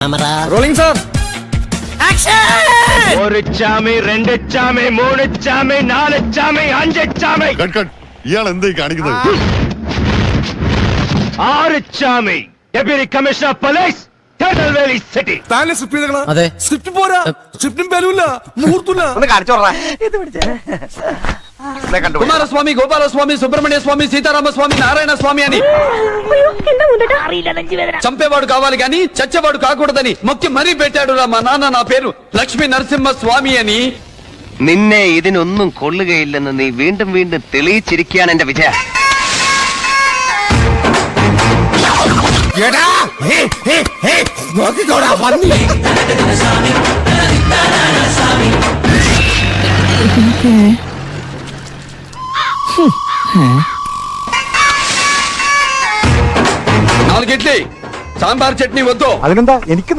Rolling sir. ഒരു ചാമി, രണ്ട് ചാമി, മൂന്ന് ചാമി, നാല് ചാമി, അഞ്ച് ചാമി. ഇയാൾ എന്തായി കാണിക്കുന്നത്? ആറ് Chami. Deputy commissioner police, Tirunelveli city. താങ്കളെ സ്ക്രിപ്റ്റ് ചെയ്തേക്കണ? അതെ. സ്ക്രിപ്റ്റ് പോരാ, സ്ക്രിപ്റ്റും ബലൂല്ല, മുഹൂർത്തില്ല. ഒന്ന് കാണിച്ചോടാ. కుమారస్వామి, గోపాలస్వామి, సుబ్రహ్మణ్య స్వామి, సీతారామస్వామి, నారాయణ స్వామి అని చంపేవాడు కావాలి గాని చచ్చేవాడు కాకూడదని మొక్కి మరీ పెట్టాడు రా మా నాన్న నా పేరు లక్ష్మీ నరసింహ స్వామి అని. നിന്നെ ഇതിനൊന്നും കൊള്ളുകയില്ലെന്ന് നീ വീണ്ടും വീണ്ടും തെളിയിച്ചിരിക്കുകയാണ് എന്റെ വിജയ. നോക്കിക്കോടാ പന്നി. నాలుగు ఇడ్లీ సాంబార్ చట్నీ వద్దు. അതിനെന്താ എനിക്ക്